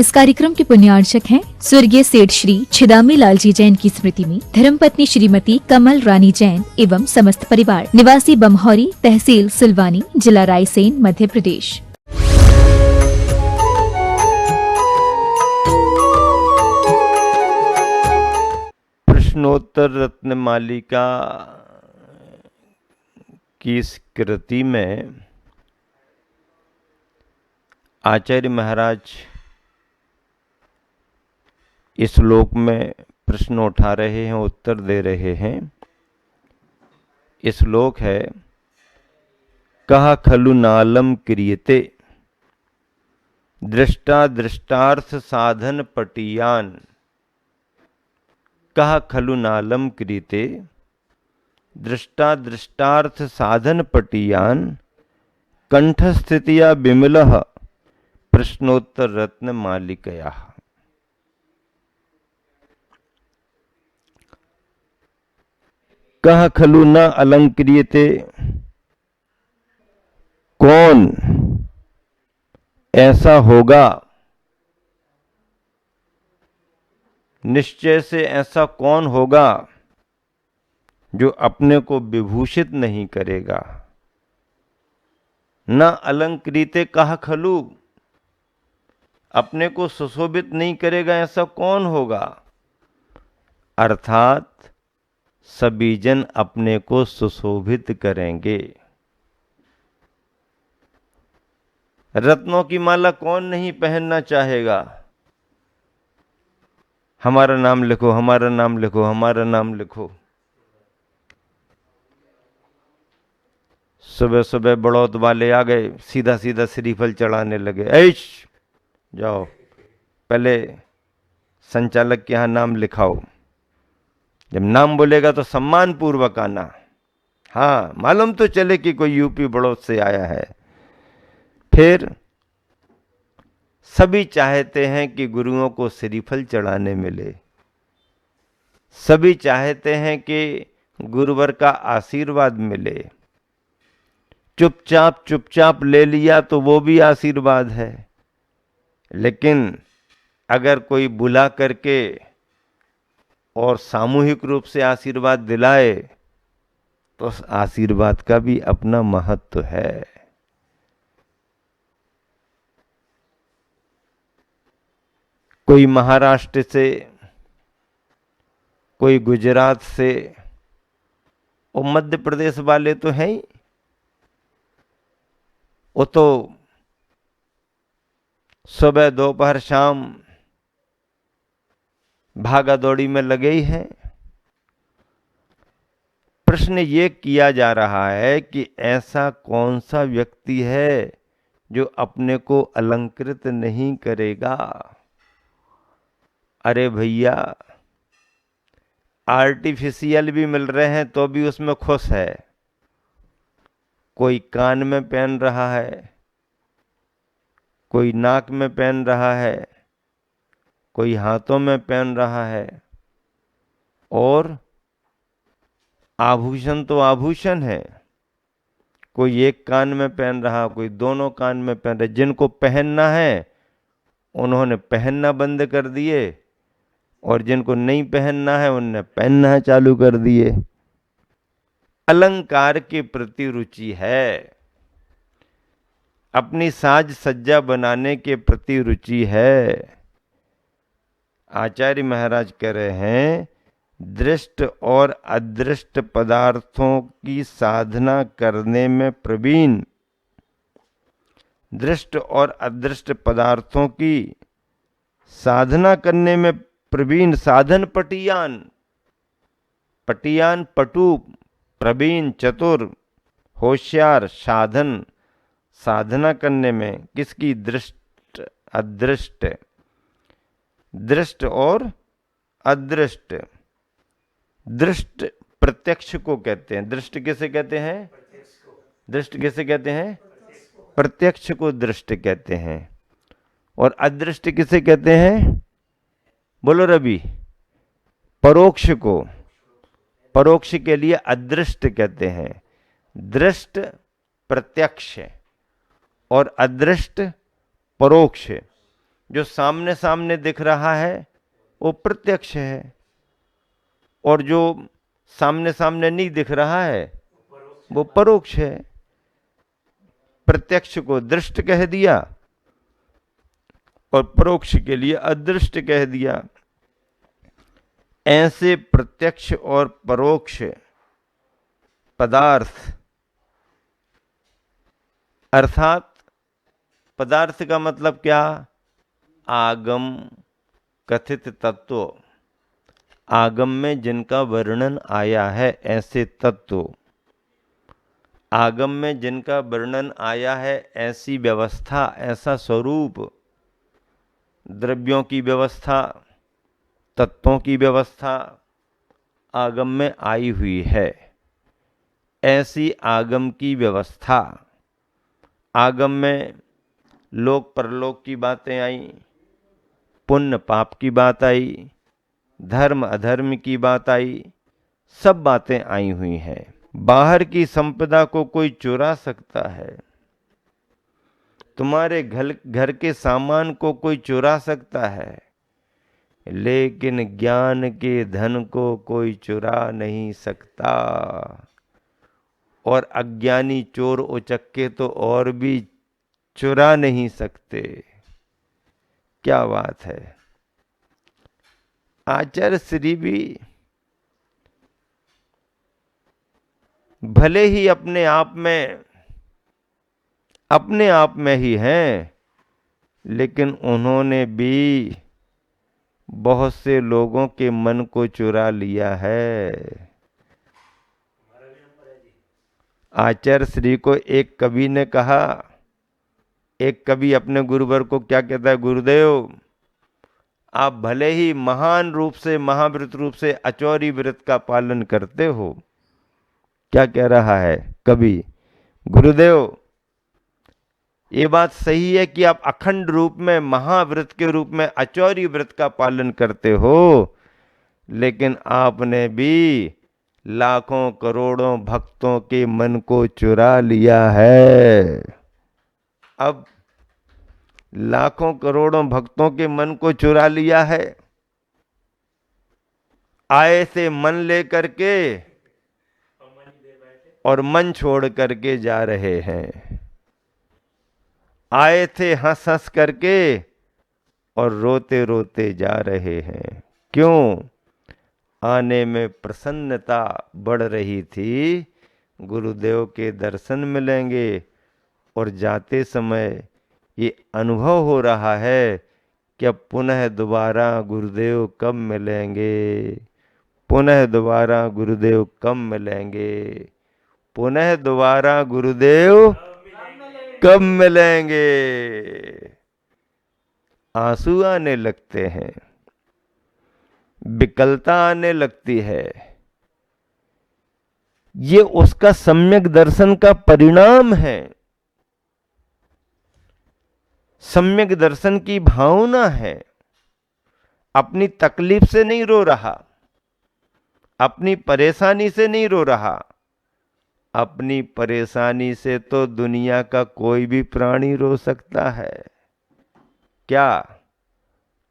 इस कार्यक्रम के पुण्यार्चक हैं स्वर्गीय सेठ श्री छिदामी लाल जी जैन की स्मृति में धर्मपत्नी श्रीमती कमल रानी जैन एवं समस्त परिवार, निवासी बमहौरी, तहसील सिलवानी, जिला रायसेन, मध्य प्रदेश। प्रश्नोत्तर रत्नमालिका की इस कृति में आचार्य महाराज इस श्लोक में प्रश्न उठा रहे हैं, उत्तर दे रहे हैं। इस श्लोक है कहा खलु नालम क्रियते दृष्टा दृष्टार्थ साधन पटियान। कहा खलु नालम क्रियते दृष्टा दृष्टार्थ साधन पटियान कंठ स्थितिया विमलः प्रश्नोत्तर रत्न मालिकया। कह खलु न अलंक्रियते, कौन ऐसा होगा, निश्चय से ऐसा कौन होगा जो अपने को विभूषित नहीं करेगा। न अलंकृते कहा खलु, अपने को सुशोभित नहीं करेगा, ऐसा कौन होगा। अर्थात सभी जन अपने को सुशोभित करेंगे। रत्नों की माला कौन नहीं पहनना चाहेगा। हमारा नाम लिखो, हमारा नाम लिखो, हमारा नाम लिखो। सुबह सुबह बड़ौत वाले आ गए, सीधा सीधा श्रीफल चढ़ाने लगे। ऐश जाओ, पहले संचालक के यहाँ नाम लिखाओ। जब नाम बोलेगा तो सम्मान पूर्वक आना। हाँ, मालूम तो चले कि कोई यूपी बड़ौत से आया है। फिर सभी चाहते हैं कि गुरुओं को श्रीफल चढ़ाने मिले। सभी चाहते हैं कि गुरुवर का आशीर्वाद मिले। चुपचाप चुपचाप ले लिया तो वो भी आशीर्वाद है, लेकिन अगर कोई बुला करके और सामूहिक रूप से आशीर्वाद दिलाए तो उस आशीर्वाद का भी अपना महत्व है। कोई महाराष्ट्र से, कोई गुजरात से और मध्य प्रदेश वाले तो हैं ही। वो तो सुबह दोपहर शाम भागा दौड़ी में लगे ही हैं। प्रश्न ये किया जा रहा है कि ऐसा कौन सा व्यक्ति है जो अपने को अलंकृत नहीं करेगा। अरे भैया, आर्टिफिशियल भी मिल रहे हैं तो भी उसमें खुश है। कोई कान में पहन रहा है, कोई नाक में पहन रहा है, कोई हाथों में पहन रहा है। और आभूषण तो आभूषण है। कोई एक कान में पहन रहा, कोई दोनों कान में पहन रहा। जिनको पहनना है उन्होंने पहनना बंद कर दिए, और जिनको नहीं पहनना है उनने पहनना चालू कर दिए। अलंकार के प्रति रुचि है, अपनी साज सज्जा बनाने के प्रति रुचि है। आचार्य महाराज कह रहे हैं दृष्ट और अदृष्ट पदार्थों की साधना करने में प्रवीण, दृष्ट और अदृष्ट पदार्थों की साधना करने में प्रवीण। साधन पटियान, पटियान पटु, प्रवीण चतुर होशियार। साधन, साधना करने में किसकी, दृष्ट अदृष्ट। दृष्ट और अदृष्ट। दृष्ट प्रत्यक्ष को कहते हैं। दृष्ट किसे कहते हैं, दृष्ट किसे कहते हैं, प्रत्यक्ष को दृष्ट कहते हैं। और अदृष्ट किसे कहते हैं, बोलो रवि, परोक्ष को। परोक्ष के लिए अदृष्ट कहते हैं। दृष्ट प्रत्यक्ष और अदृष्ट परोक्ष, जो सामने सामने दिख रहा है वो प्रत्यक्ष है, और जो सामने सामने नहीं दिख रहा है वो परोक्ष है। प्रत्यक्ष को दृष्ट कह दिया और परोक्ष के लिए अदृष्ट कह दिया। ऐसे प्रत्यक्ष और परोक्ष पदार्थ, अर्थात पदार्थ का मतलब क्या? आगम कथित तत्व, आगम में जिनका वर्णन आया है ऐसे तत्व, आगम में जिनका वर्णन आया है ऐसी व्यवस्था, ऐसा स्वरूप, द्रव्यों की व्यवस्था, तत्वों की व्यवस्था आगम में आई हुई है। ऐसी आगम की व्यवस्था, आगम में लोक परलोक की बातें आई, पुण्य पाप की बात आई, धर्म अधर्म की बात आई, सब बातें आई हुई हैं। बाहर की संपदा को कोई चुरा सकता है, तुम्हारे घर के सामान को कोई चुरा सकता है, लेकिन ज्ञान के धन को कोई चुरा नहीं सकता। और अज्ञानी चोर उचक्के तो और भी चुरा नहीं सकते। क्या बात है। आचार्य श्री भी भले ही अपने आप में ही हैं, लेकिन उन्होंने भी बहुत से लोगों के मन को चुरा लिया है। आचार्य श्री को एक कवि ने कहा, एक कवि अपने गुरुवर को क्या कहता है, गुरुदेव आप भले ही महान रूप से, महाव्रत रूप से अचौरी व्रत का पालन करते हो। क्या कह रहा है कवि, गुरुदेव ये बात सही है कि आप अखंड रूप में महाव्रत के रूप में अचौरी व्रत का पालन करते हो, लेकिन आपने भी लाखों करोड़ों भक्तों के मन को चुरा लिया है। अब लाखों करोड़ों भक्तों के मन को चुरा लिया है, आए से मन लेकर के और मन छोड़ करके जा रहे हैं। आए थे हंस हंस करके और रोते रोते जा रहे हैं। क्यों? आने में प्रसन्नता बढ़ रही थी, गुरुदेव के दर्शन मिलेंगे, और जाते समय ये अनुभव हो रहा है कि अब पुनः दोबारा गुरुदेव कब मिलेंगे, पुनः दोबारा गुरुदेव कब मिलेंगे, पुनः दोबारा गुरुदेव कब मिलेंगे। आंसू आने लगते हैं, विकलता आने लगती है। ये उसका सम्यक दर्शन का परिणाम है। सम्यक दर्शन की भावना है। अपनी तकलीफ से नहीं रो रहा, अपनी परेशानी से नहीं रो रहा। अपनी परेशानी से तो दुनिया का कोई भी प्राणी रो सकता है। क्या?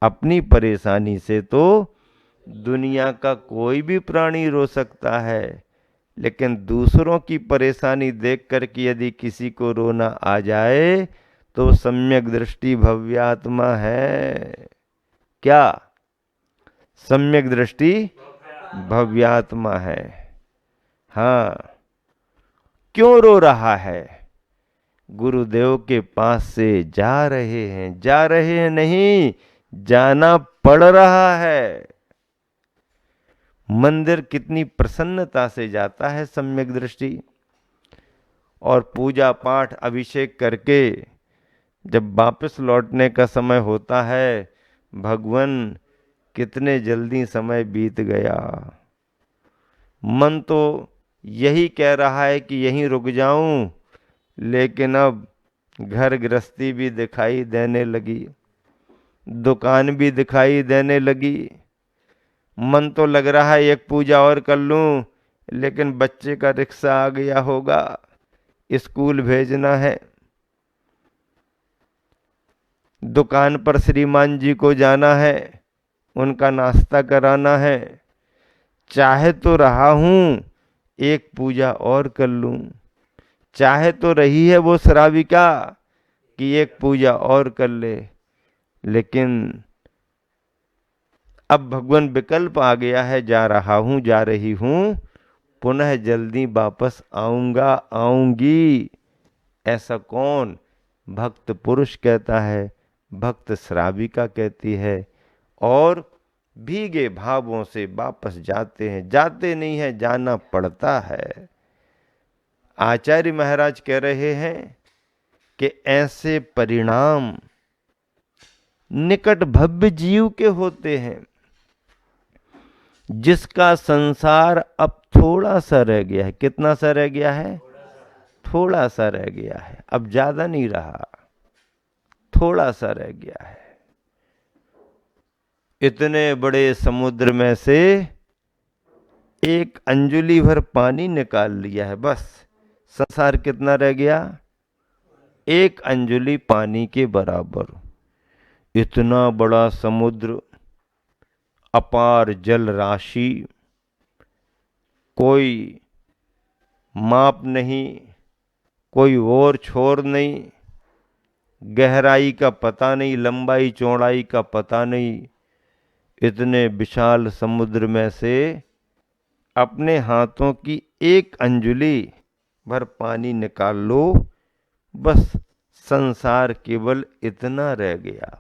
अपनी परेशानी से तो दुनिया का कोई भी प्राणी रो सकता है, लेकिन दूसरों की परेशानी देख करके यदि किसी को रोना आ जाए तो सम्यक दृष्टि भव्यात्मा है। क्या? सम्यक दृष्टि भव्यात्मा है। हाँ, क्यों रो रहा है? गुरुदेव के पास से जा रहे हैं नहीं, जाना पड़ रहा है। मंदिर कितनी प्रसन्नता से जाता है सम्यक दृष्टि, और पूजा पाठ अभिषेक करके जब वापस लौटने का समय होता है, भगवान कितने जल्दी समय बीत गया। मन तो यही कह रहा है कि यहीं रुक जाऊं, लेकिन अब घर गृहस्थी भी दिखाई देने लगी, दुकान भी दिखाई देने लगी। मन तो लग रहा है एक पूजा और कर लूं, लेकिन बच्चे का रिक्शा आ गया होगा, स्कूल भेजना है। दुकान पर श्रीमान जी को जाना है, उनका नाश्ता कराना है, चाहे तो रहा हूं एक पूजा और कर लूं, चाहे तो रही है वो श्राविका कि एक पूजा और कर ले, लेकिन अब भगवान विकल्प आ गया है, जा रहा हूं, जा रही हूं, पुनः जल्दी वापस आऊंगा, आऊंगी। ऐसा कौन भक्त पुरुष कहता है, भक्त श्राविका कहती है, और भीगे भावों से वापस जाते हैं। जाते नहीं है, जाना पड़ता है। आचार्य महाराज कह रहे हैं कि ऐसे परिणाम निकट भव्य जीव के होते हैं, जिसका संसार अब थोड़ा सा रह गया है। कितना सा रह गया है? थोड़ा सा रह गया है, अब ज्यादा नहीं रहा, थोड़ा सा रह गया है। इतने बड़े समुद्र में से एक अंजुली भर पानी निकाल लिया है, बस संसार कितना रह गया? एक अंजुली पानी के बराबर। इतना बड़ा समुद्र, अपार जल राशि, कोई माप नहीं, कोई और छोर नहीं, गहराई का पता नहीं, लंबाई चौड़ाई का पता नहीं। इतने विशाल समुद्र में से अपने हाथों की एक अंजुली भर पानी निकाल लो, बस संसार केवल इतना रह गया,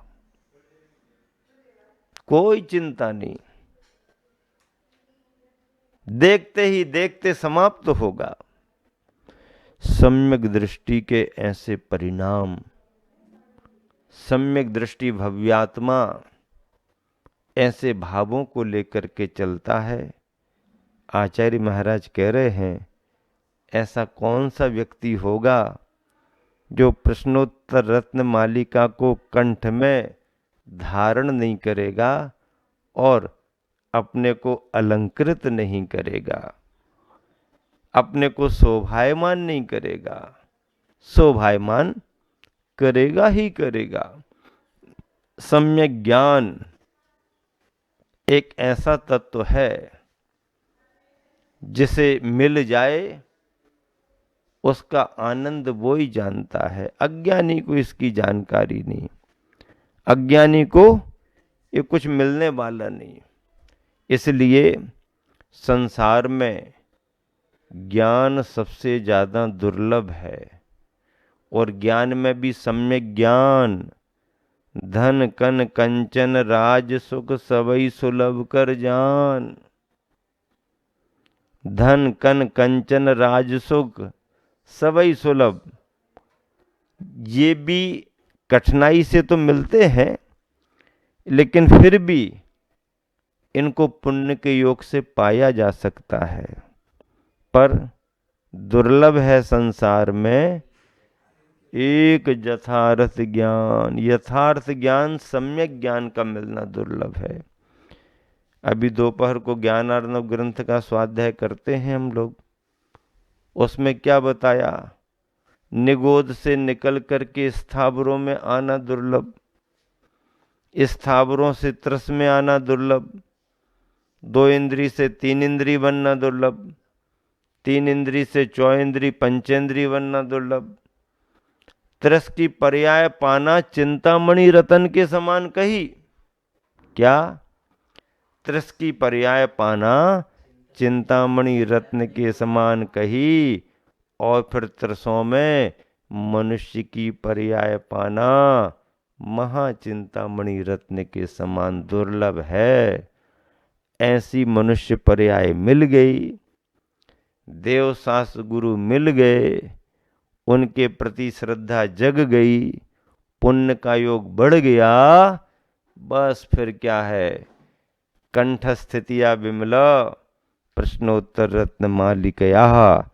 कोई चिंता नहीं, देखते ही देखते समाप्त तो होगा। सम्यक दृष्टि के ऐसे परिणाम, सम्यक दृष्टि भव्यात्मा ऐसे भावों को लेकर के चलता है। आचार्य महाराज कह रहे हैं, ऐसा कौन सा व्यक्ति होगा जो प्रश्नोत्तर रत्न मालिका को कंठ में धारण नहीं करेगा और अपने को अलंकृत नहीं करेगा, अपने को शोभायमान नहीं करेगा। शोभायमान करेगा ही करेगा। सम्यक ज्ञान एक ऐसा तत्व है जिसे मिल जाए उसका आनंद वो ही जानता है, अज्ञानी को इसकी जानकारी नहीं। अज्ञानी को ये कुछ मिलने वाला नहीं। इसलिए संसार में ज्ञान सबसे ज्यादा दुर्लभ है, और ज्ञान में भी सम्यक ज्ञान। धन कन कंचन राज सुख सबई सुलभ कर जान। धन कन कंचन राज सुख सबई सुलभ, ये भी कठिनाई से तो मिलते हैं, लेकिन फिर भी इनको पुण्य के योग से पाया जा सकता है। पर दुर्लभ है संसार में एक यथार्थ ज्ञान। यथार्थ ज्ञान, सम्यक ज्ञान का मिलना दुर्लभ है। अभी दोपहर को ज्ञान अर्णव ग्रंथ का स्वाध्याय करते हैं हम लोग। उसमें क्या बताया? निगोद से निकल करके स्थावरों में आना दुर्लभ, स्थावरों से त्रस में आना दुर्लभ, 2 इंद्री से 3 इंद्री बनना दुर्लभ, 3 इंद्री से 4 इंद्री पंचेंद्री बनना दुर्लभ। त्रस की पर्याय पाना चिंतामणि रतन के समान कही। क्या? त्रस की पर्याय पाना चिंतामणि रत्न के समान कही, और फिर त्रसों में मनुष्य की पर्याय पाना महाचिंतामणि रत्न के समान दुर्लभ है। ऐसी मनुष्य पर्याय मिल गई, देव शास्त्र गुरु मिल गए, उनके प्रति श्रद्धा जग गई, पुण्य का योग बढ़ गया, बस फिर क्या है? कंठ स्थितिया विमला प्रश्नोत्तर रत्न मालिकया।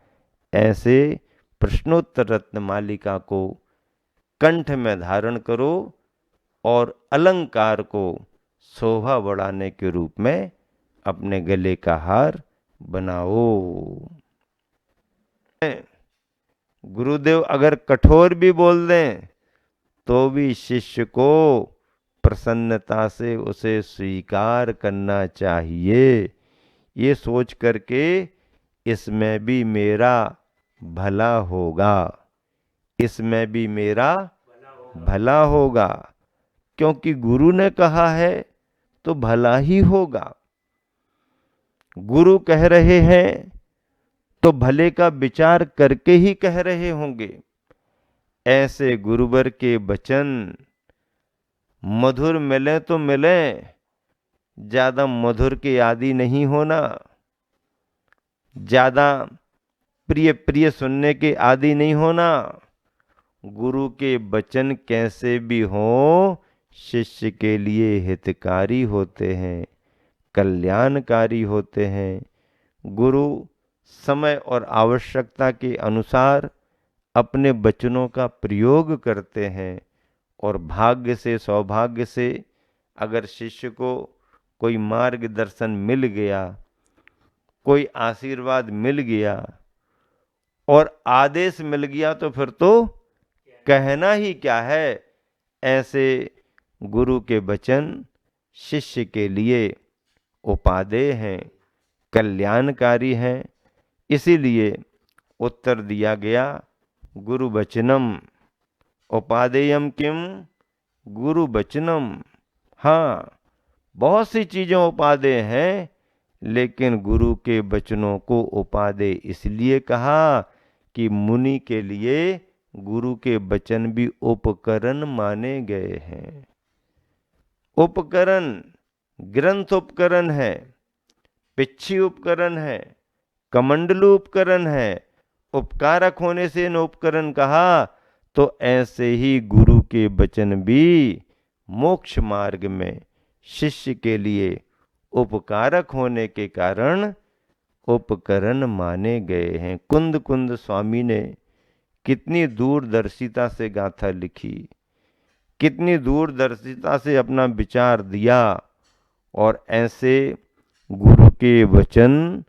ऐसे प्रश्नोत्तर रत्न मालिका को कंठ में धारण करो और अलंकार को शोभा बढ़ाने के रूप में अपने गले का हार बनाओ। गुरुदेव अगर कठोर भी बोल दें तो भी शिष्य को प्रसन्नता से उसे स्वीकार करना चाहिए, ये सोच करके इसमें भी मेरा भला होगा, इसमें भी मेरा भला होगा, क्योंकि गुरु ने कहा है तो भला ही होगा। गुरु कह रहे हैं तो भले का विचार करके ही कह रहे होंगे। ऐसे गुरुवर के वचन मधुर मिले तो मिले, ज्यादा मधुर के आदि नहीं होना, ज्यादा प्रिय प्रिय सुनने के आदि नहीं होना। गुरु के वचन कैसे भी हों, शिष्य के लिए हितकारी होते हैं, कल्याणकारी होते हैं। गुरु समय और आवश्यकता के अनुसार अपने वचनों का प्रयोग करते हैं, और भाग्य से सौभाग्य से अगर शिष्य को कोई मार्गदर्शन मिल गया, कोई आशीर्वाद मिल गया और आदेश मिल गया, तो फिर तो कहना ही क्या है। ऐसे गुरु के वचन शिष्य के लिए उपादेय हैं, कल्याणकारी हैं। इसीलिए उत्तर दिया गया गुरु वचनम उपादेयम किम गुरु वचनम। हाँ, बहुत सी चीजें उपादेय हैं, लेकिन गुरु के वचनों को उपादेय इसलिए कहा कि मुनि के लिए गुरु के वचन भी उपकरण माने गए हैं। उपकरण, ग्रंथ उपकरण है, पिच्छी उपकरण है, कमंडलू उपकरण है। उपकारक होने से न उपकरण कहा, तो ऐसे ही गुरु के वचन भी मोक्ष मार्ग में शिष्य के लिए उपकारक होने के कारण उपकरण माने गए हैं। कुंद कुंद स्वामी ने कितनी दूरदर्शिता से गाथा लिखी, कितनी दूरदर्शिता से अपना विचार दिया, और ऐसे गुरु के वचन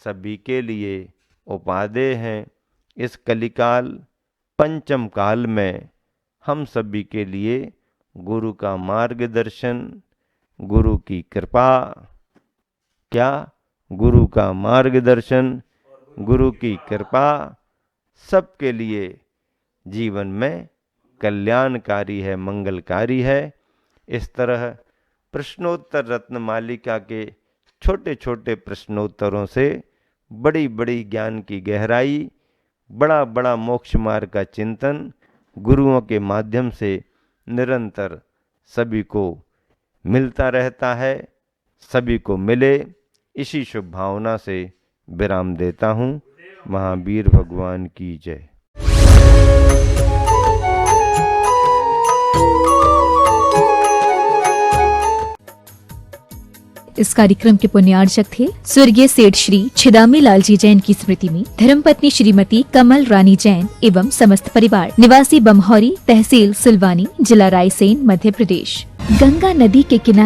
सभी के लिए उपादेय हैं। इस कलिकाल पंचम काल में हम सभी के लिए गुरु का मार्गदर्शन, गुरु की कृपा, क्या गुरु का मार्गदर्शन, गुरु की कृपा सबके लिए जीवन में कल्याणकारी है, मंगलकारी है। इस तरह प्रश्नोत्तर रत्न मालिका के छोटे छोटे प्रश्नोत्तरों से बड़ी बड़ी ज्ञान की गहराई, बड़ा बड़ा मोक्ष मार्ग का चिंतन गुरुओं के माध्यम से निरंतर सभी को मिलता रहता है। सभी को मिले, इसी शुभ भावना से विराम देता हूँ। महावीर भगवान की जय। इस कार्यक्रम के पुण्यार्चक थे स्वर्गीय सेठ श्री छिदामी लाल जी जैन की स्मृति में धर्मपत्नी श्रीमती कमल रानी जैन एवं समस्त परिवार, निवासी बमहौरी, तहसील सिलवानी, जिला रायसेन, मध्य प्रदेश। गंगा नदी के किनारे